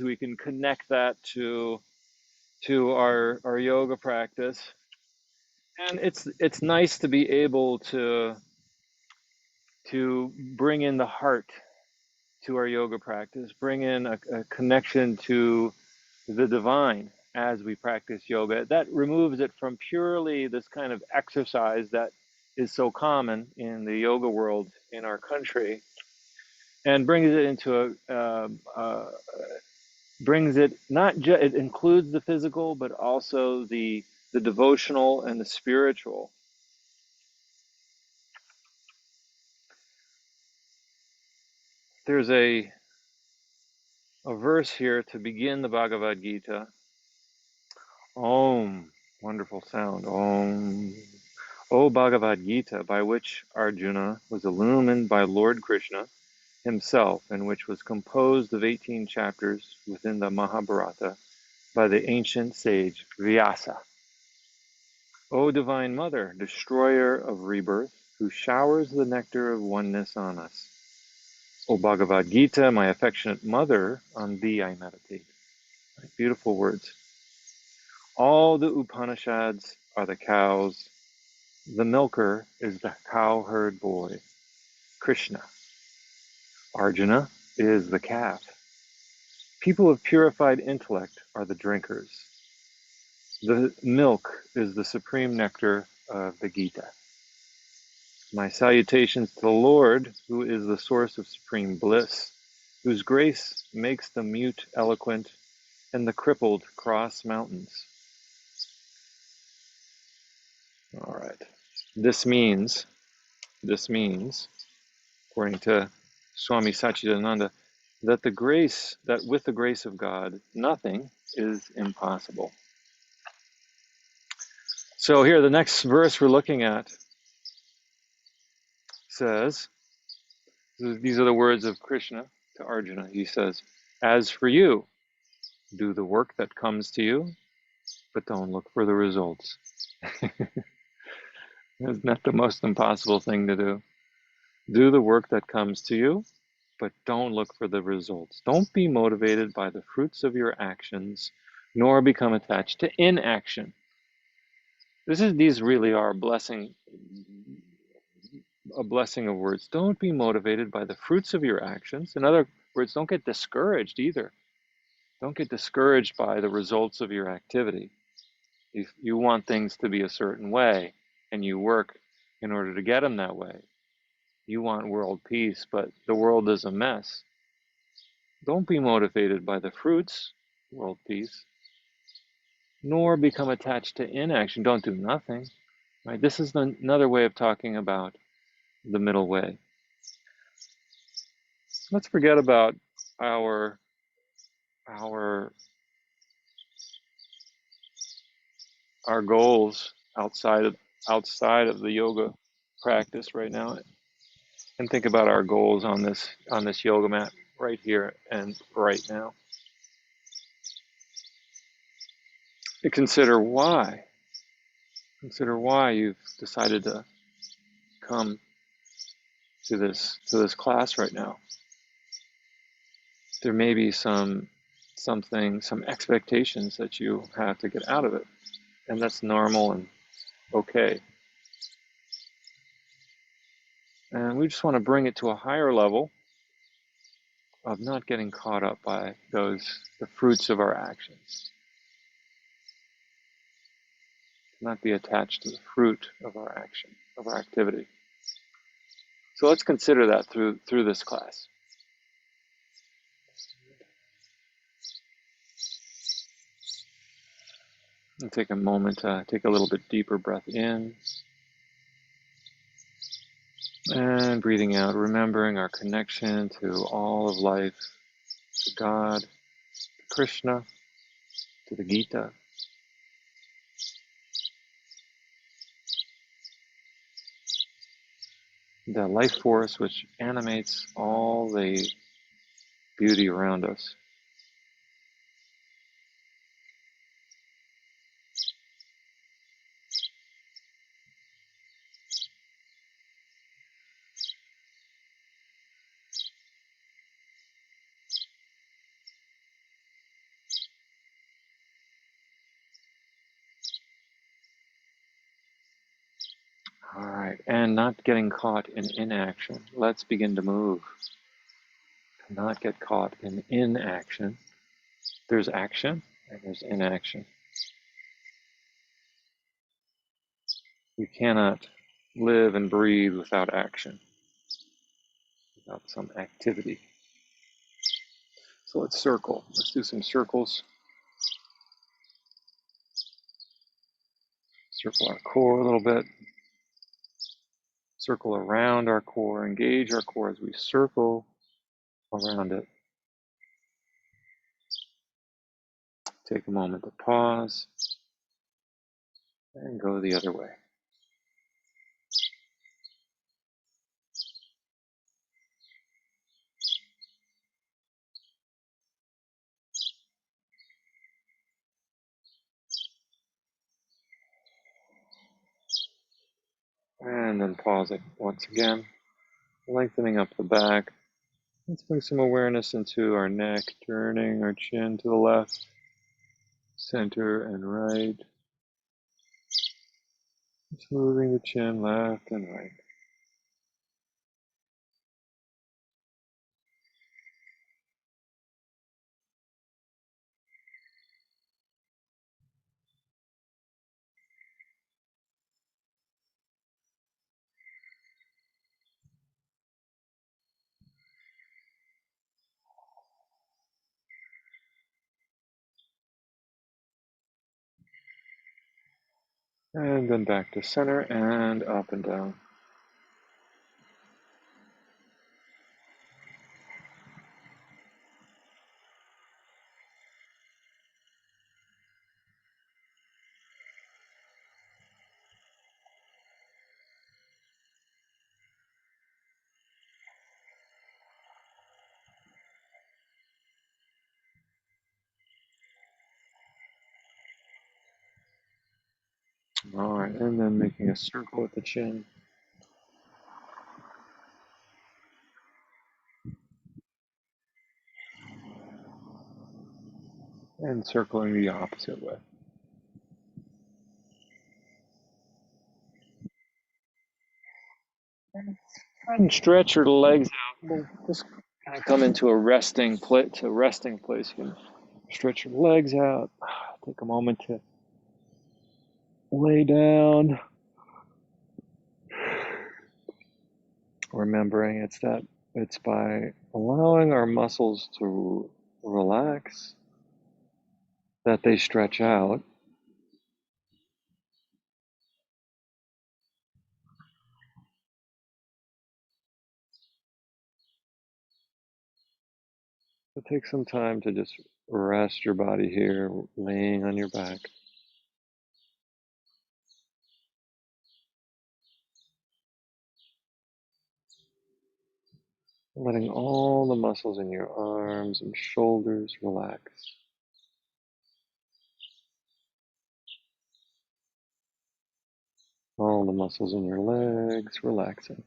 we can connect that to our yoga practice. And it's nice to be able to bring in the heart to our yoga practice, bring in a connection to the divine as we practice yoga. That removes it from purely this kind of exercise that is so common in the yoga world in our country, and brings it into brings it not just, it includes the physical, but also the devotional and the spiritual. There's a verse here to begin the Bhagavad Gita. Om, wonderful sound. Om. O Bhagavad Gita, by which Arjuna was illumined by Lord Krishna himself, and which was composed of 18 chapters within the Mahabharata by the ancient sage Vyasa. O Divine Mother, destroyer of rebirth, who showers the nectar of oneness on us. O Bhagavad Gita, my affectionate mother, on thee I meditate. Beautiful words. All the Upanishads are the cows. The milker is the cowherd boy, Krishna. Arjuna is the calf. People of purified intellect are the drinkers. The milk is the supreme nectar of the Gita. My salutations to the Lord, who is the source of supreme bliss, whose grace makes the mute eloquent and the crippled cross mountains. All right. This means, according to Swami Satchidananda, that with the grace of God, nothing is impossible. So here, the next verse we're looking at says, these are the words of Krishna to Arjuna. He says, as for you, do the work that comes to you, but don't look for the results. Isn't that the most impossible thing to do? Do the work that comes to you, but don't look for the results. Don't be motivated by the fruits of your actions, nor become attached to inaction. These really are a blessing of words. Don't be motivated by the fruits of your actions. In other words, don't get discouraged either. Don't get discouraged by the results of your activity. If you want things to be a certain way, and you work in order to get them that way. You want world peace, but the world is a mess. Don't be motivated by the fruits, world peace, nor become attached to inaction. Don't do nothing. Right? This is another way of talking about the middle way. Let's forget about our goals outside of the yoga practice right now, and think about our goals on this yoga mat right here and right now. To consider why you've decided to come to this class right now. There may be some expectations that you have to get out of it, and that's normal and okay. And we just want to bring it to a higher level of not getting caught up by the fruits of our actions. Not be attached to the fruit of our action, of our activity. So let's consider that through this class. And take a moment to take a little bit deeper breath in. And breathing out, remembering our connection to all of life, to God, to Krishna, to the Gita. The life force which animates all the beauty around us. All right, and not getting caught in inaction. Let's begin to move. To not get caught in inaction. There's action and there's inaction. You cannot live and breathe without action, without some activity. So let's circle. Let's do some circles. Circle our core a little bit. Circle around our core. Engage our core as we circle around it. Take a moment to pause and go the other way. And then pause it once again, lengthening up the back. Let's bring some awareness into our neck, turning our chin to the left, center and right. Just moving the chin left and right. And then back to center and up and down. All right, and then making a circle with the chin. And circling the opposite way. And stretch your legs out. We'll just kind of come into a resting place. You can stretch your legs out. Take a moment to lay down. Remembering it's by allowing our muscles to relax that they stretch out. So take some time to just rest your body here, laying on your back. Letting all the muscles in your arms and shoulders relax. All the muscles in your legs relaxing.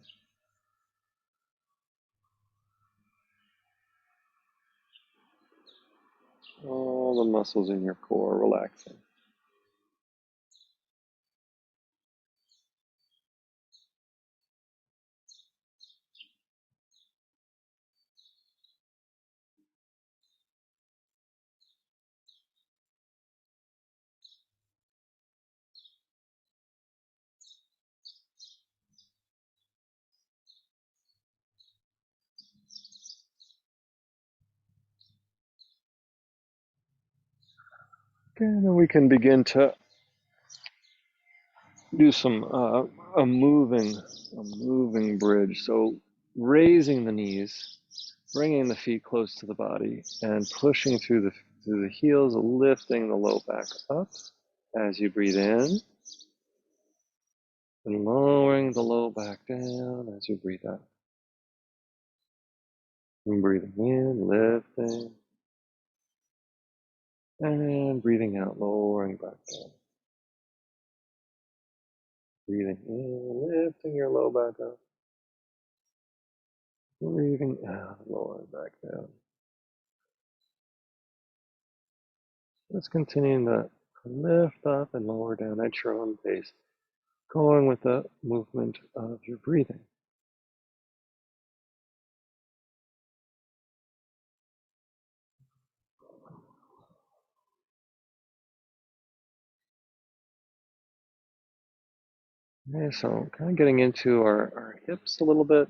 All the muscles in your core relaxing. Okay, then we can begin to do some a moving bridge. So raising the knees, bringing the feet close to the body, and pushing through the heels, lifting the low back up as you breathe in, and lowering the low back down as you breathe out. And breathing in, lifting, and breathing out, lowering back down. Breathing in, lifting your low back up. Breathing out, lowering back down. Let's continue to lift up and lower down at your own pace. going with the movement of your breathing. Okay, so kind of getting into our hips a little bit,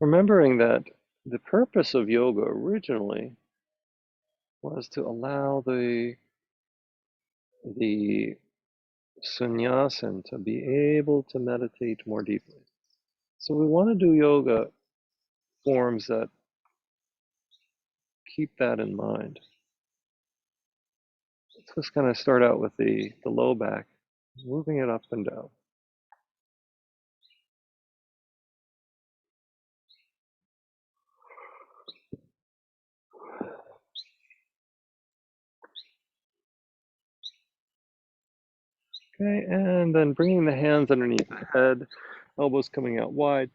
remembering that the purpose of yoga originally was to allow the sannyasin to be able to meditate more deeply. So we want to do yoga forms that keep that in mind. Let's just kind of start out with the low back, moving it up and down. Okay, and then bringing the hands underneath the head, elbows coming out wide,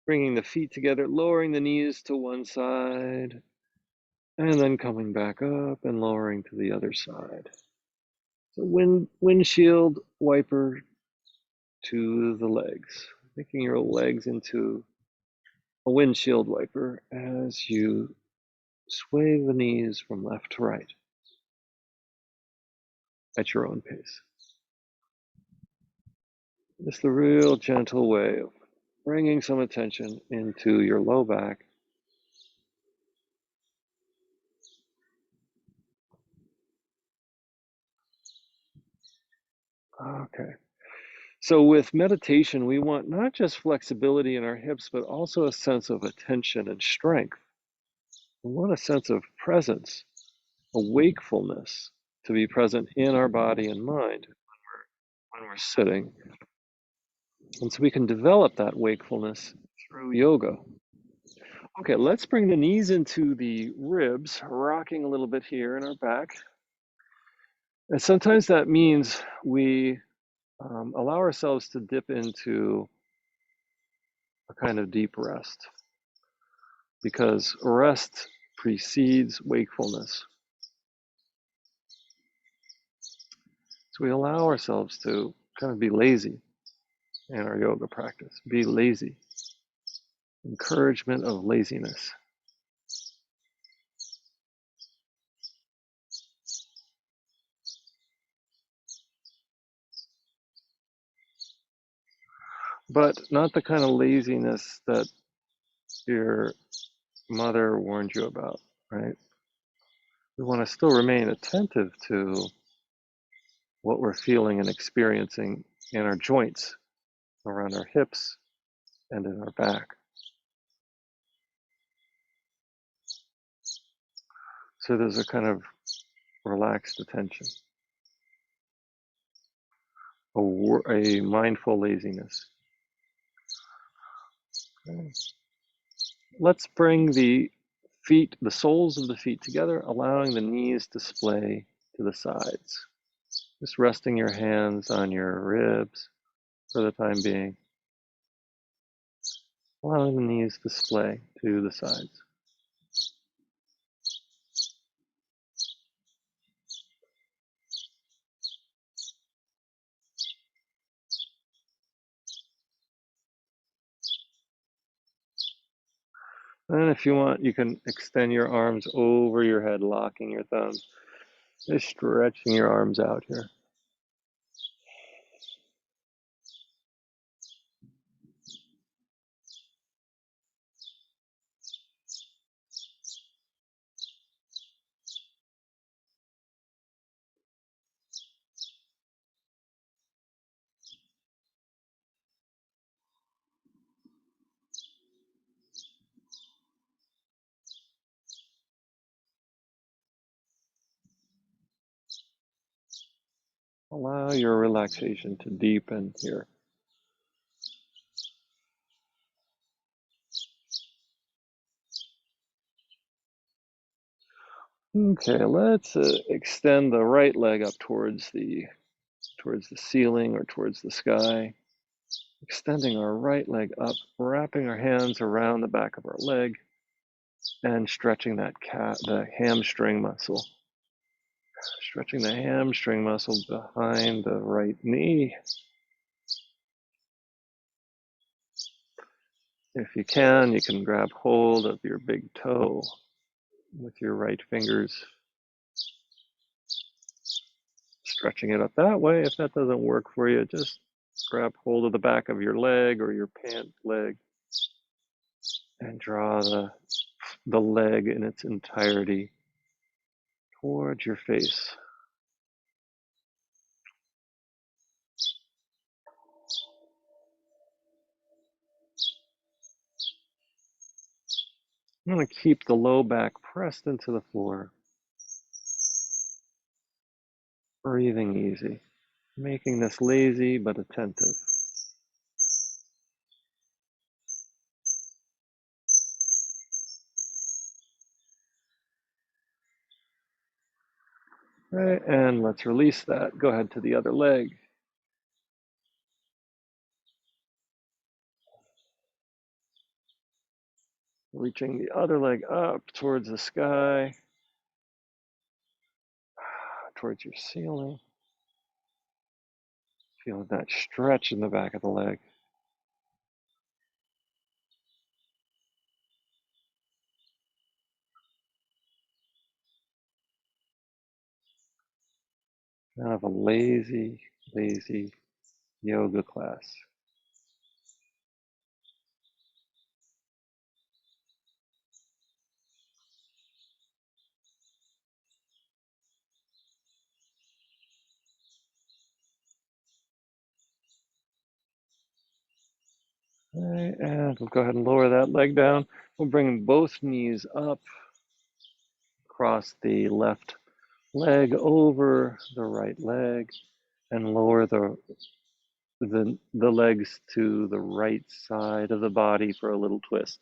bringing the feet together, lowering the knees to one side, and then coming back up and lowering to the other side. So windshield wiper to the legs, making your legs into a windshield wiper as you sway the knees from left to right at your own pace. Just the real gentle way of bringing some attention into your low back. Okay. So with meditation, we want not just flexibility in our hips, but also a sense of attention and strength. We want a sense of presence, a wakefulness to be present in our body and mind when we're sitting. And so we can develop that wakefulness through yoga. Okay, let's bring the knees into the ribs, rocking a little bit here in our back. And sometimes that means we allow ourselves to dip into a kind of deep rest, because rest precedes wakefulness. So we allow ourselves to kind of be lazy in our yoga practice. Be lazy. Encouragement of laziness. But not the kind of laziness that your mother warned you about, right? We want to still remain attentive to what we're feeling and experiencing in our joints, around our hips, and in our back. So there's a kind of relaxed attention, a mindful laziness. Okay. Let's bring the feet, the soles of the feet together, allowing the knees to splay to the sides. Just resting your hands on your ribs for the time being. Allowing the knees to splay to the sides. And if you want, you can extend your arms over your head, locking your thumbs. Just stretching your arms out here. Allow your relaxation to deepen here. Okay, let's extend the right leg up towards the ceiling or towards the sky. Extending our right leg up, wrapping our hands around the back of our leg, and stretching the hamstring muscle. Stretching the hamstring muscle behind the right knee. If you can grab hold of your big toe with your right fingers, stretching it up that way. If that doesn't work for you, just grab hold of the back of your leg or your pant leg and draw the leg in its entirety towards your face. I'm going to keep the low back pressed into the floor, breathing easy, making this lazy but attentive. Right, and let's release that. Go ahead to the other leg. Reaching the other leg up towards the sky, towards your ceiling. Feel that stretch in the back of the leg. Kind of a lazy yoga class. Right, and we'll go ahead and lower that leg down. We'll bring both knees up, cross the left leg over the right leg, and lower the legs to the right side of the body for a little twist.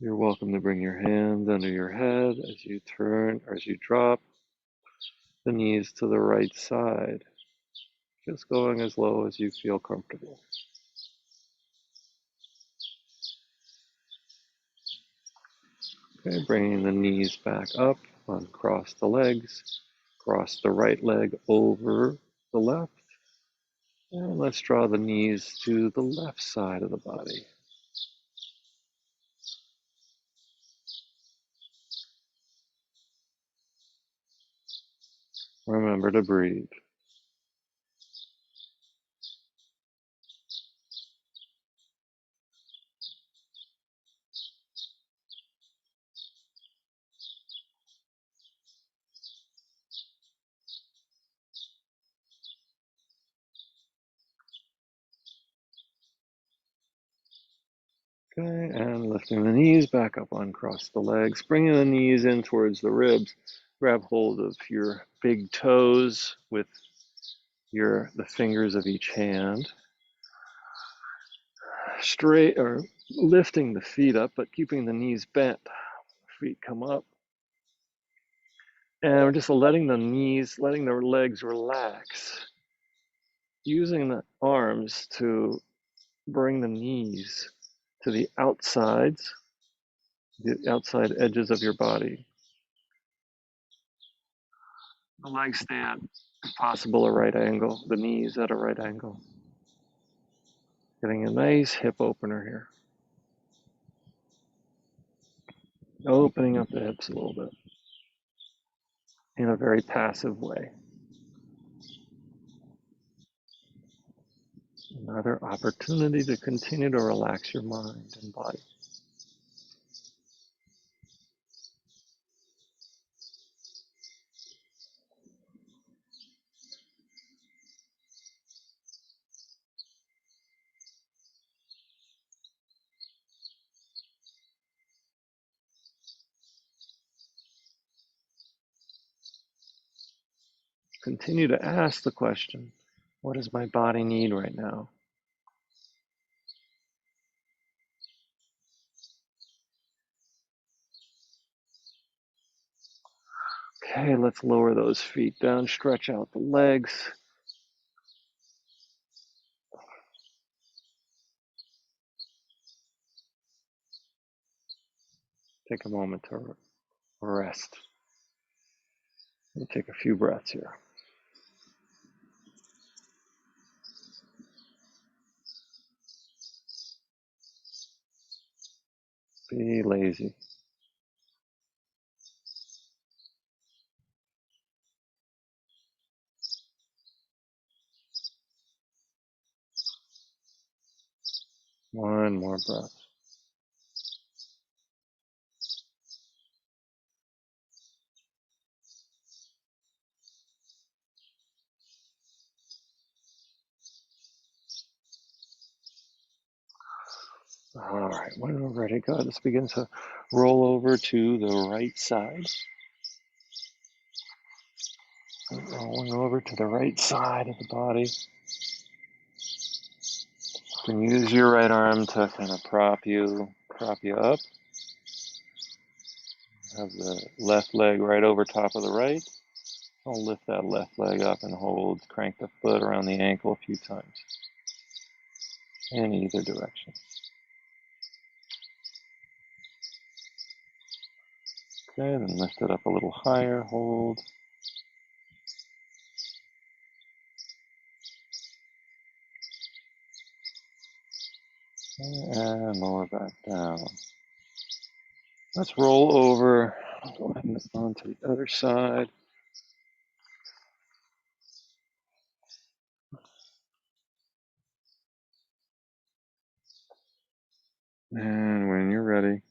You're welcome to bring your hand under your head as you turn or as you drop the knees to the right side, just going as low as you feel comfortable. Okay, bringing the knees back up, uncross the legs, cross the right leg over the left, and let's draw the knees to the left side of the body. Remember to breathe. Okay, and lifting the knees back up, uncross the legs, bringing the knees in towards the ribs. Grab hold of your big toes with the fingers of each hand. Straight or lifting the feet up, but keeping the knees bent. Feet come up. And we're just letting the legs relax. Using the arms to bring the knees to the outside edges of your body. The legs stay at, if possible, a right angle, the knees at a right angle. Getting a nice hip opener here. Opening up the hips a little bit in a very passive way. Another opportunity to continue to relax your mind and body. Continue to ask the question, what does my body need right now? Okay, let's lower those feet down, stretch out the legs. Take a moment to rest. We'll take a few breaths here. Be lazy. One more breath. All right, when we're ready, good. Let's begin to roll over to the right side. Rolling over to the right side of the body. You can use your right arm to kind of prop you up. Have the left leg right over top of the right. I'll lift that left leg up and hold. Crank the foot around the ankle a few times in either direction. Okay, then lift it up a little higher. Hold. And lower back down. Let's roll over. Go ahead and on to the other side. And when you're ready,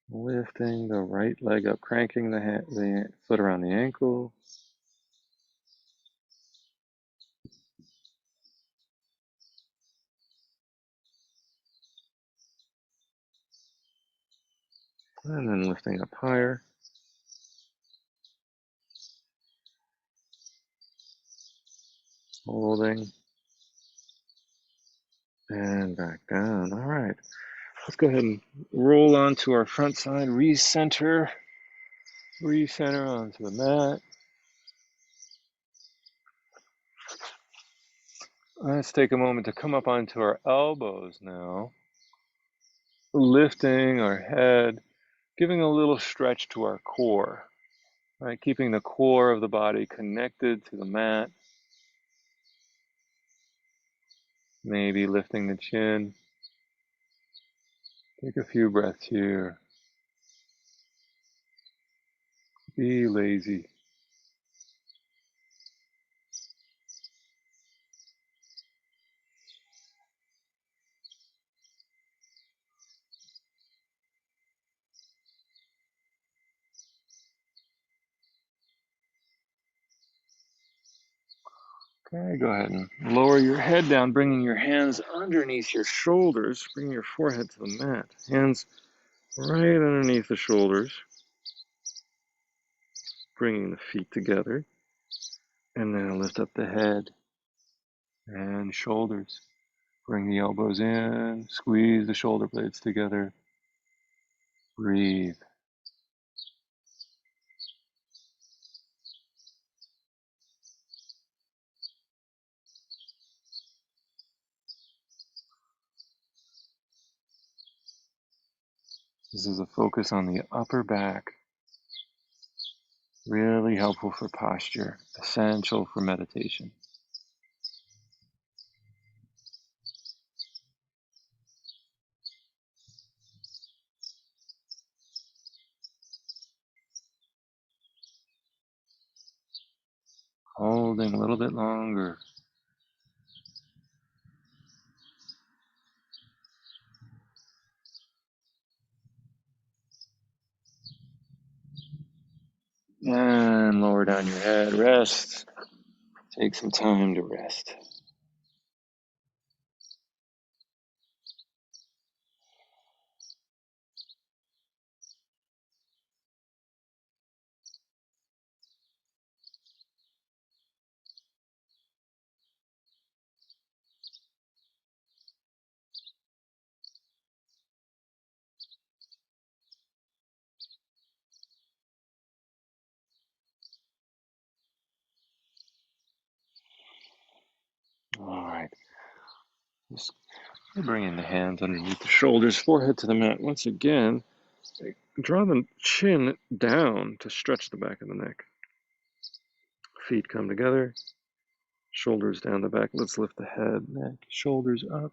lifting the right leg up, cranking the foot around the ankle. And then lifting up higher. Holding. And back down. All right. Let's go ahead and roll onto our front side. Recenter onto the mat. Let's take a moment to come up onto our elbows now. Lifting our head, giving a little stretch to our core. Right, keeping the core of the body connected to the mat. Maybe lifting the chin. Take a few breaths here. Be lazy. Okay, go ahead and lower your head down, bringing your hands underneath your shoulders. Bring your forehead to the mat. Hands right underneath the shoulders. Bringing the feet together. And then lift up the head and shoulders. Bring the elbows in. Squeeze the shoulder blades together. Breathe. This is a focus on the upper back. Really helpful for posture. Essential for meditation. Holding a little bit longer. And lower down your head. Rest. Take some time to rest. All right. Just bringing the hands underneath the shoulders, forehead to the mat. Once again, draw the chin down to stretch the back of the neck. Feet come together, shoulders down the back. Let's lift the head, neck, shoulders up.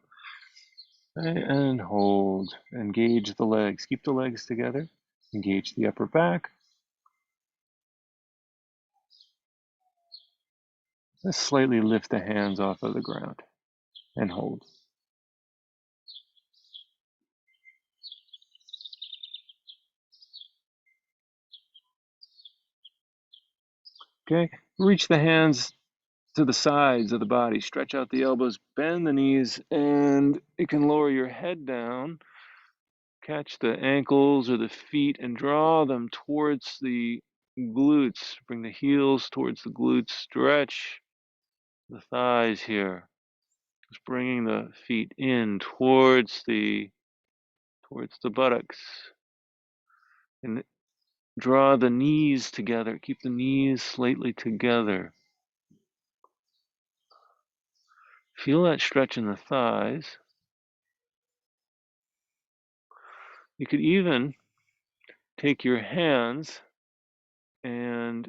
Okay, and hold. Engage the legs. Keep the legs together. Engage the upper back. Let's slightly lift the hands off of the ground and hold. Okay, reach the hands to the sides of the body. Stretch out the elbows, bend the knees, and you can lower your head down. Catch the ankles or the feet and draw them towards the glutes. Bring the heels towards the glutes. Stretch the thighs here. Just bringing the feet in towards the buttocks. And draw the knees together. Keep the knees slightly together. Feel that stretch in the thighs. You could even take your hands and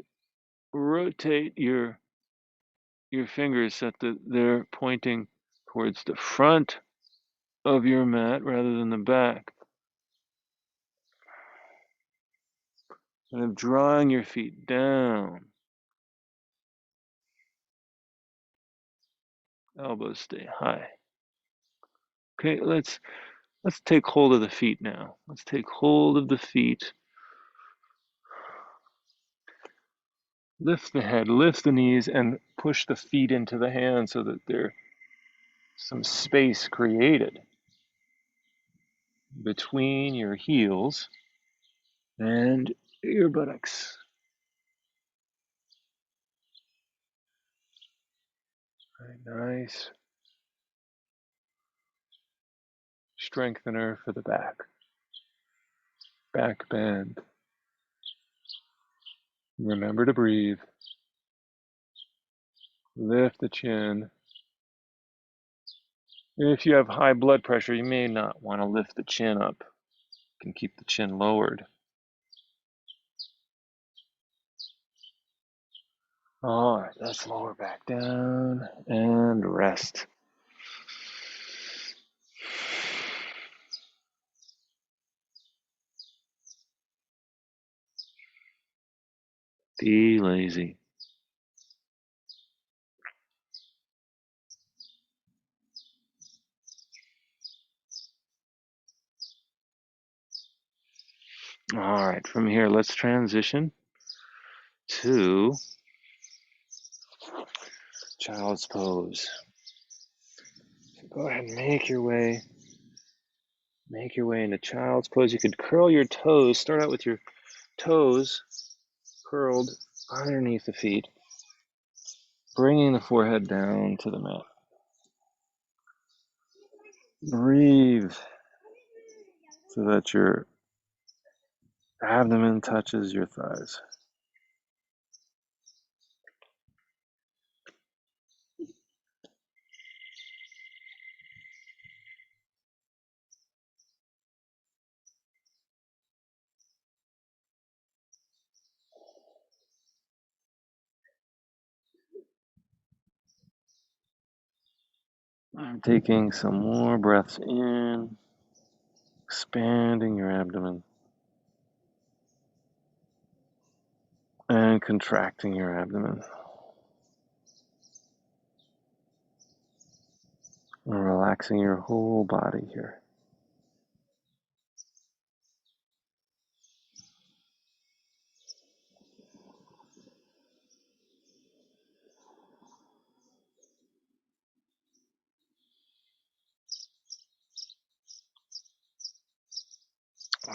rotate your fingers so that they're pointing towards the front of your mat rather than the back. And of drawing your feet down. Elbows stay high. Okay, let's take hold of the feet now. Let's take hold of the feet. Lift the head, lift the knees, and push the feet into the hands so that there's some space created between your heels and your buttocks. Right, nice strengthener for the back. Back bend. Remember to breathe. Lift the chin. If you have high blood pressure, you may not want to lift the chin up. You can keep the chin lowered. All right, let's lower back down and rest. Be lazy. All right, from here, let's transition to child's pose. Go ahead and make your way into child's pose. You could curl your toes. Start out with your toes curled underneath the feet, bringing the forehead down to the mat. Breathe so that your abdomen touches your thighs. I'm taking some more breaths in, expanding your abdomen, and contracting your abdomen. And relaxing your whole body here.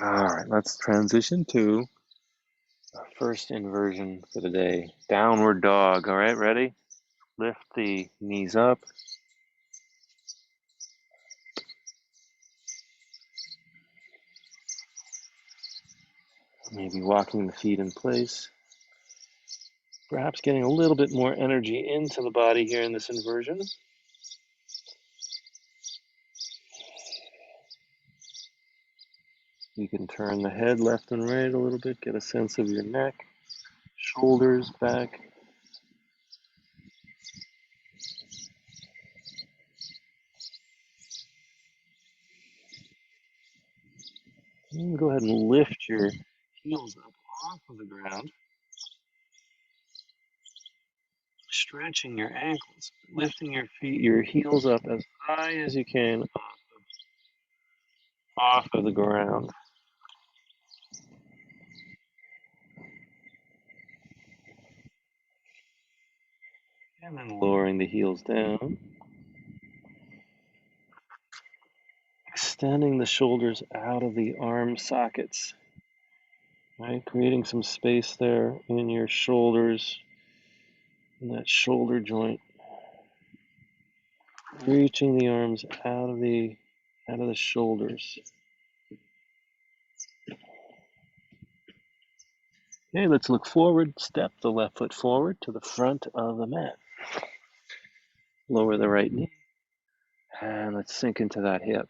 All right, let's transition to our first inversion for the day. Downward dog. All right, ready? Lift the knees up. Maybe walking the feet in place. Perhaps getting a little bit more energy into the body here in this inversion. You can turn the head left and right a little bit, get a sense of your neck, shoulders, back. And go ahead and lift your heels up off of the ground, stretching your ankles, lifting your feet, your heels up as high as you can off of the ground. And then lowering the heels down, extending the shoulders out of the arm sockets, right? Creating some space there in your shoulders, in that shoulder joint. Reaching the arms out of the shoulders. Okay, let's look forward. Step the left foot forward to the front of the mat. Lower the right knee, and let's sink into that hip.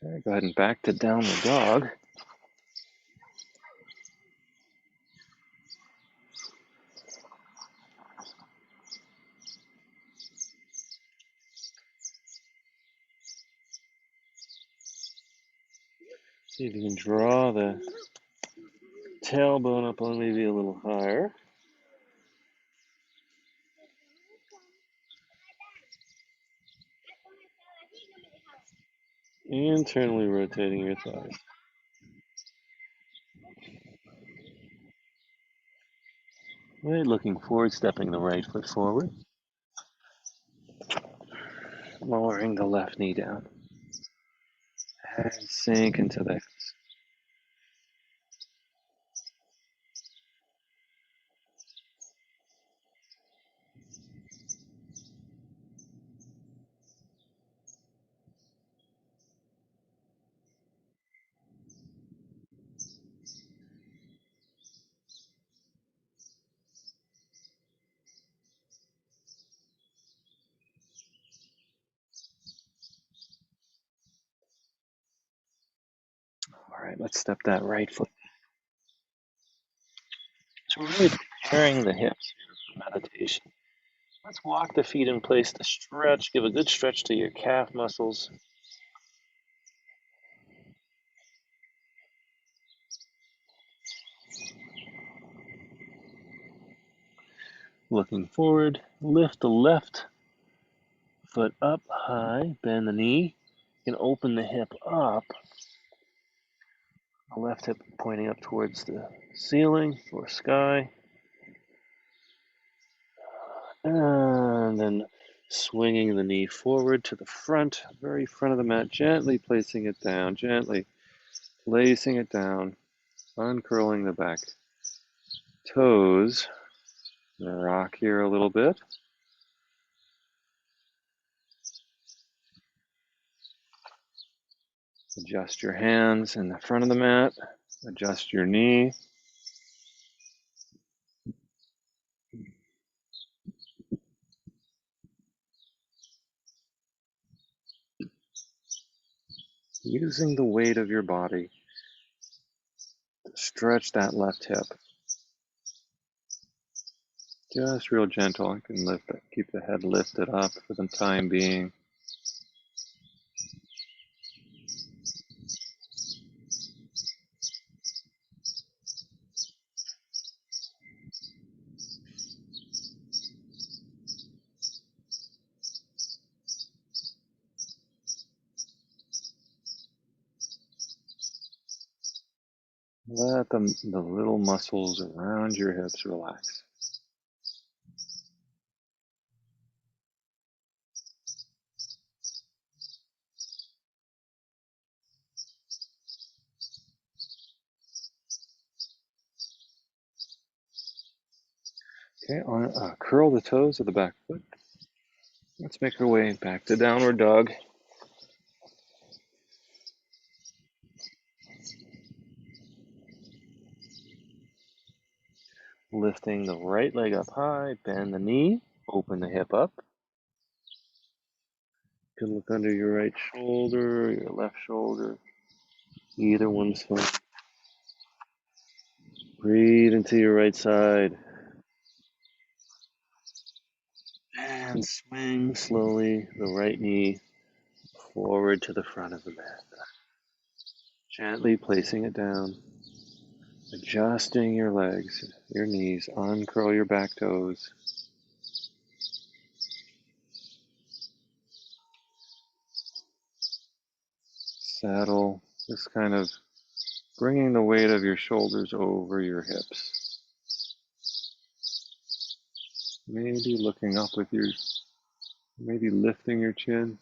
Okay, go ahead and back to downward dog. See if you can draw the tailbone up on maybe a little higher. Internally rotating your thighs. Right, looking forward, stepping the right foot forward. Lowering the left knee down. And sink into the hips. All right, let's step that right foot. So we're really preparing the hips for meditation. Let's walk the feet in place to stretch. Give a good stretch to your calf muscles. Looking forward, lift the left foot up high, bend the knee. You can open the hip up. The left hip pointing up towards the ceiling or sky. And then swinging the knee forward to the front, very front of the mat, gently placing it down, gently placing it down, uncurling the back toes. Rock here a little bit. Adjust your hands in the front of the mat. Adjust your knee. Using the weight of your body to stretch that left hip. Just real gentle. You can lift it. Keep the head lifted up for the time being. Let the little muscles around your hips relax. Okay, curl the toes of the back foot. Let's make our way back to downward dog. Lifting the right leg up high, bend the knee, open the hip up. You can look under your right shoulder, your left shoulder. Either one's fine. Breathe into your right side. And swing slowly the right knee forward to the front of the mat. Gently placing it down. Adjusting your legs, your knees. Uncurl your back toes. Settle. Just kind of bringing the weight of your shoulders over your hips. Maybe looking up with your, maybe lifting your chin.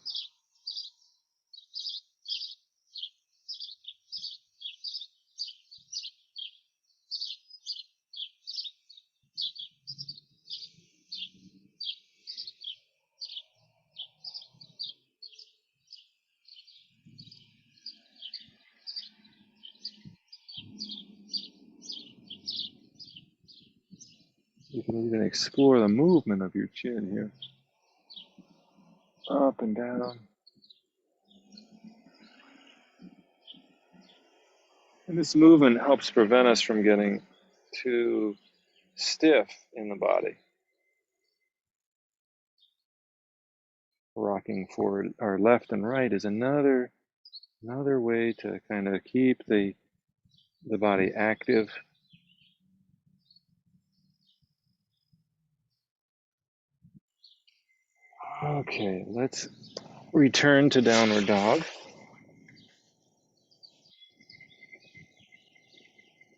You can even explore the movement of your chin here. Up and down. And this movement helps prevent us from getting too stiff in the body. Rocking forward or left and right is another way to kind of keep the body active. Okay, let's return to downward dog.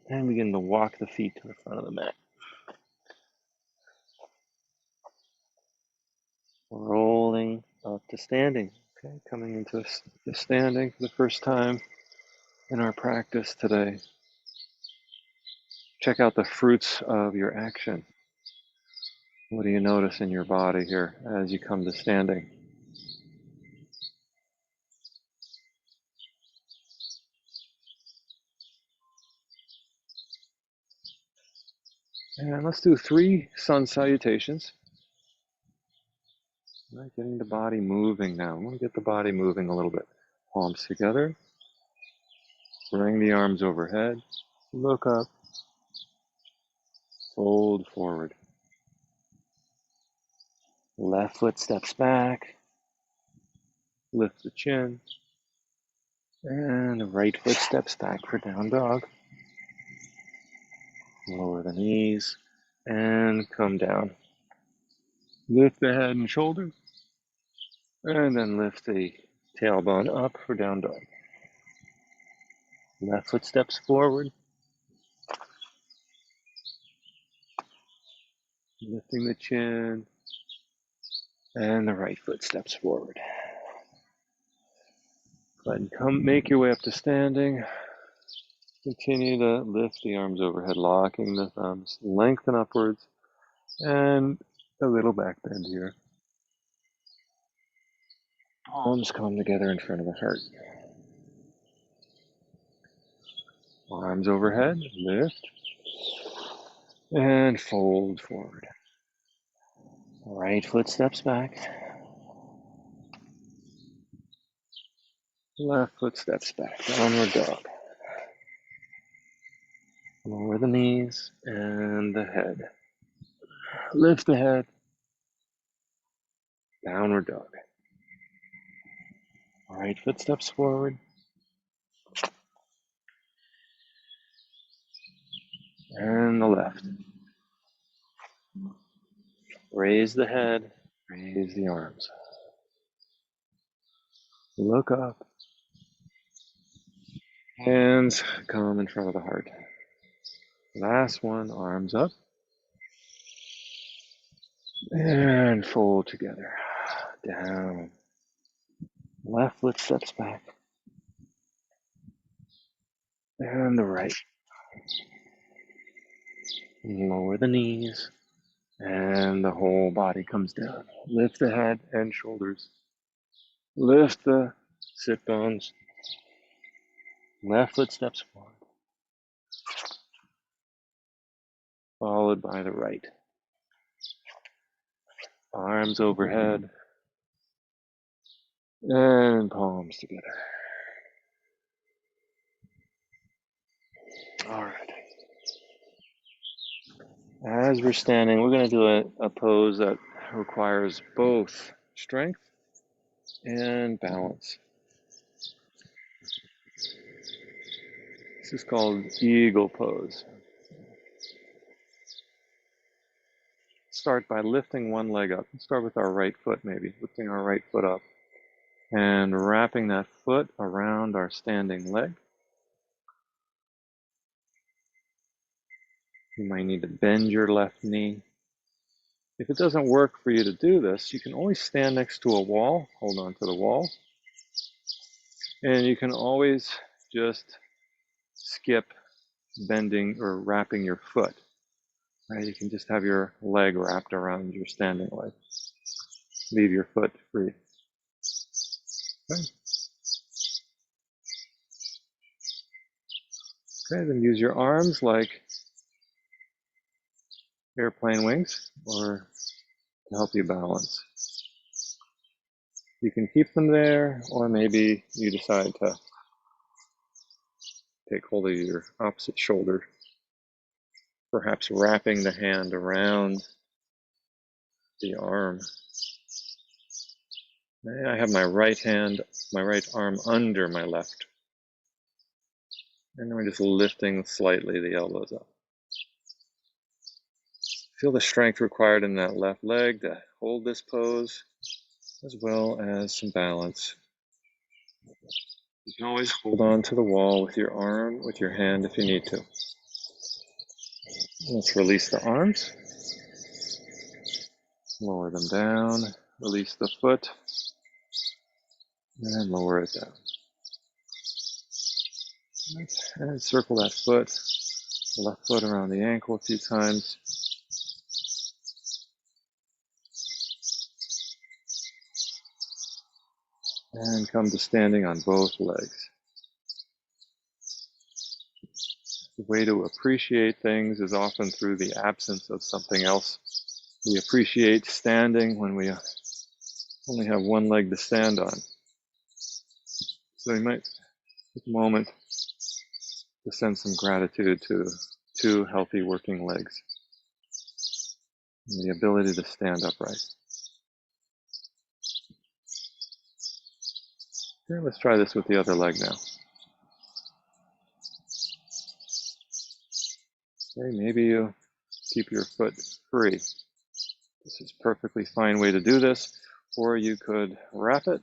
And begin to walk the feet to the front of the mat. Rolling up to standing. Okay, coming into standing for the first time in our practice today. Check out the fruits of your action. What do you notice in your body here as you come to standing? And let's do 3 sun salutations. Right, getting the body moving now. I'm going to get the body moving a little bit. Palms together. Bring the arms overhead. Look up. Fold forward. Left foot steps back. Lift the chin. And the right foot steps back for down dog. Lower the knees. And come down. Lift the head and shoulders. And then lift the tailbone up for down dog. Left foot steps forward. Lifting the chin. And the right foot steps forward. Go ahead and make your way up to standing. Continue to lift the arms overhead, locking the thumbs. Lengthen upwards. And a little back bend here. Palms come together in front of the heart. Arms overhead, lift. And fold forward. Right foot steps back. Left foot steps back. Downward dog. Lower the knees and the head. Lift the head. Downward dog. Right foot steps forward. And the left. Raise the head. Raise the arms. Look up. Hands come in front of the heart. Last one, arms up. And fold together. Down. Left foot steps back. And the right. Lower the knees. And the whole body comes down. Lift the head and shoulders. Lift the sit bones. Left foot steps forward. Followed by the right. Arms overhead. And palms together. All right. As we're standing, we're going to do a pose that requires both strength and balance. This is called eagle pose. Start by lifting one leg up. Let's start with our right foot maybe, lifting our right foot up and wrapping that foot around our standing leg. You might need to bend your left knee. If it doesn't work for you to do this, you can always stand next to a wall, hold on to the wall, and you can always just skip bending or wrapping your foot. Right? You can just have your leg wrapped around your standing leg. Leave your foot free. Okay, then use your arms like airplane wings or to help you balance. You can keep them there, or maybe you decide to take hold of your opposite shoulder, perhaps wrapping the hand around the arm. I have my right arm under my left. And then we're just lifting slightly the elbows up. Feel the strength required in that left leg to hold this pose, as well as some balance. You can always hold on to the wall with your arm, with your hand if you need to. Let's release the arms. Lower them down. Release the foot. And lower it down. And circle that foot, the left foot around the ankle a few times. And come to standing on both legs. The way to appreciate things is often through the absence of something else. We appreciate standing when we only have one leg to stand on. So you might take a moment to send some gratitude to two healthy working legs and the ability to stand upright. Okay, let's try this with the other leg now. Okay, maybe you keep your foot free. This is a perfectly fine way to do this, or you could wrap it.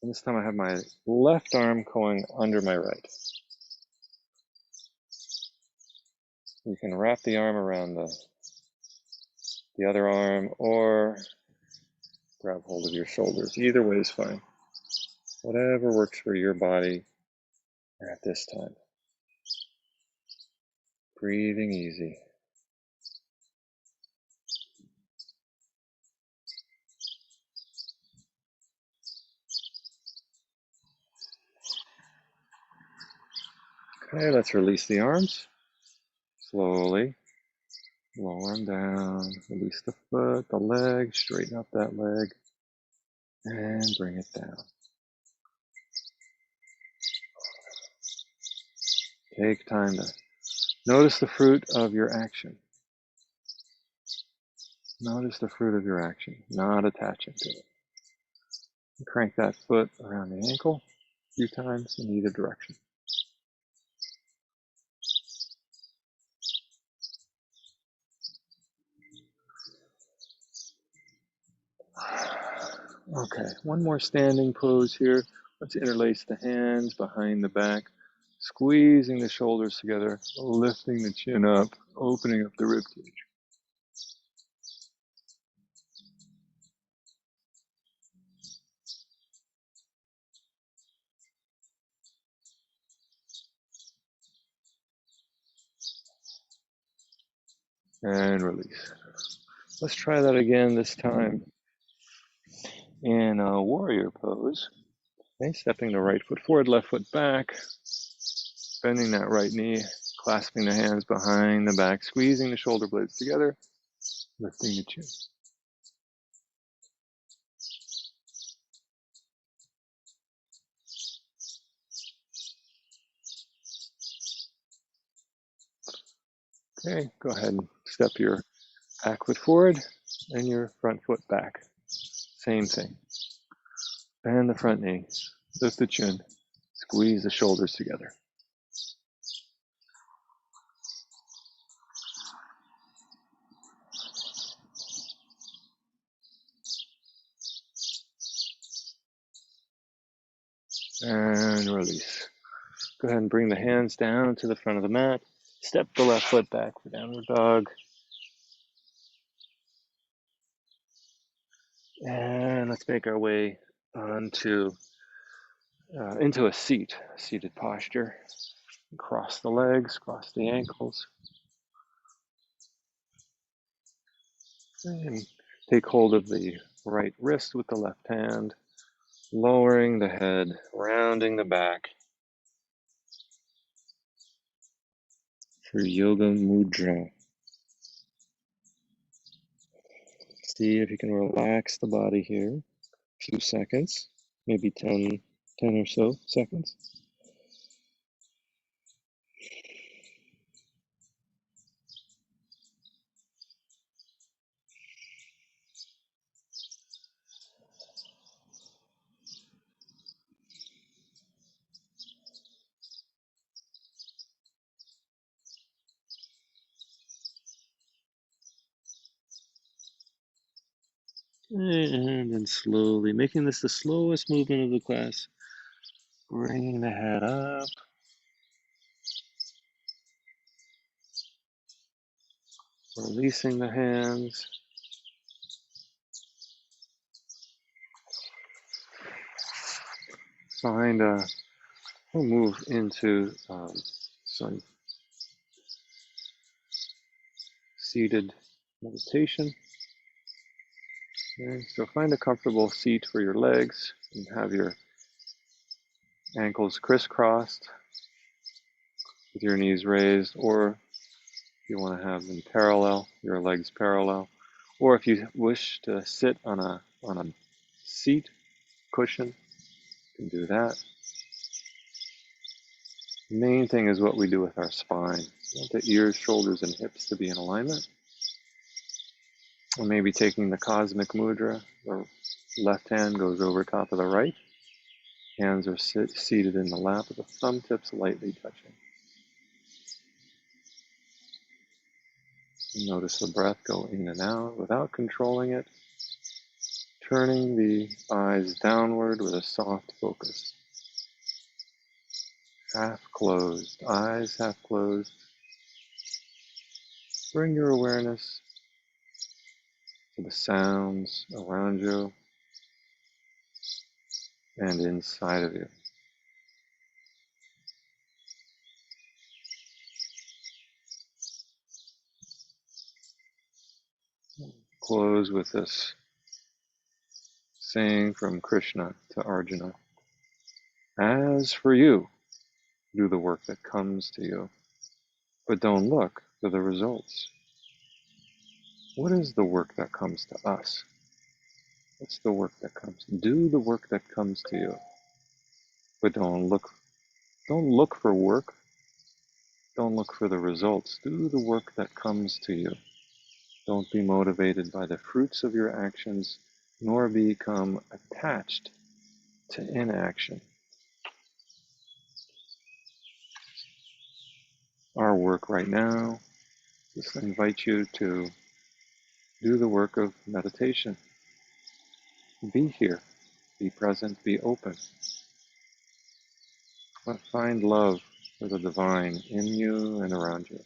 And this time I have my left arm going under my right. You can wrap the arm around the other arm or grab hold of your shoulders. Either way is fine. Whatever works for your body at this time. Breathing easy. Okay, let's release the arms. Slowly. Lower them down. Release the foot, the leg. Straighten up that leg. And bring it down. Take time to notice the fruit of your action. Notice the fruit of your action, not attaching to it. Crank that foot around the ankle a few times in either direction. Okay, one more standing pose here. Let's interlace the hands behind the back, squeezing the shoulders together, lifting the chin up, opening up the ribcage. And release. Let's try that again, this time in a warrior pose. Okay, stepping the right foot forward, left foot back, bending that right knee, clasping the hands behind the back, squeezing the shoulder blades together, lifting the chin. Okay, go ahead and step your back foot forward and your front foot back. Same thing. Bend the front knee, lift the chin, squeeze the shoulders together. And release. Go ahead and bring the hands down to the front of the mat. Step the left foot back for downward dog. And let's make our way onto into a seated posture. Cross the legs, cross the ankles. And take hold of the right wrist with the left hand, lowering the head, rounding the back for Yoga Mudra. See if you can relax the body here. A few seconds, maybe 10 or so seconds. And then slowly, making this the slowest movement of the class, bringing the head up, releasing the hands. We'll move into some seated meditation. Okay, so find a comfortable seat for your legs and have your ankles crisscrossed with your knees raised, or if you want to have them parallel, your legs parallel, or if you wish to sit on a seat cushion, you can do that. The main thing is what we do with our spine. We want the ears, shoulders, and hips to be in alignment. And maybe taking the cosmic mudra, the left hand goes over top of the right. Hands are seated in the lap with the thumb tips lightly touching. Notice the breath go in and out without controlling it. Turning the eyes downward with a soft focus. Half closed, eyes half closed. Bring your awareness to the sounds around you and inside of you. Close with this saying from Krishna to Arjuna. As for you, do the work that comes to you, but don't look for the results. What is the work that comes to us? What's the work that comes? Do the work that comes to you, but don't look for work. Don't look for the results. Do the work that comes to you. Don't be motivated by the fruits of your actions, nor become attached to inaction. Our work right now, just invite you to do the work of meditation. Be here, be present, be open. But find love for the divine in you and around you.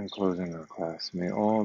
And closing our class, may all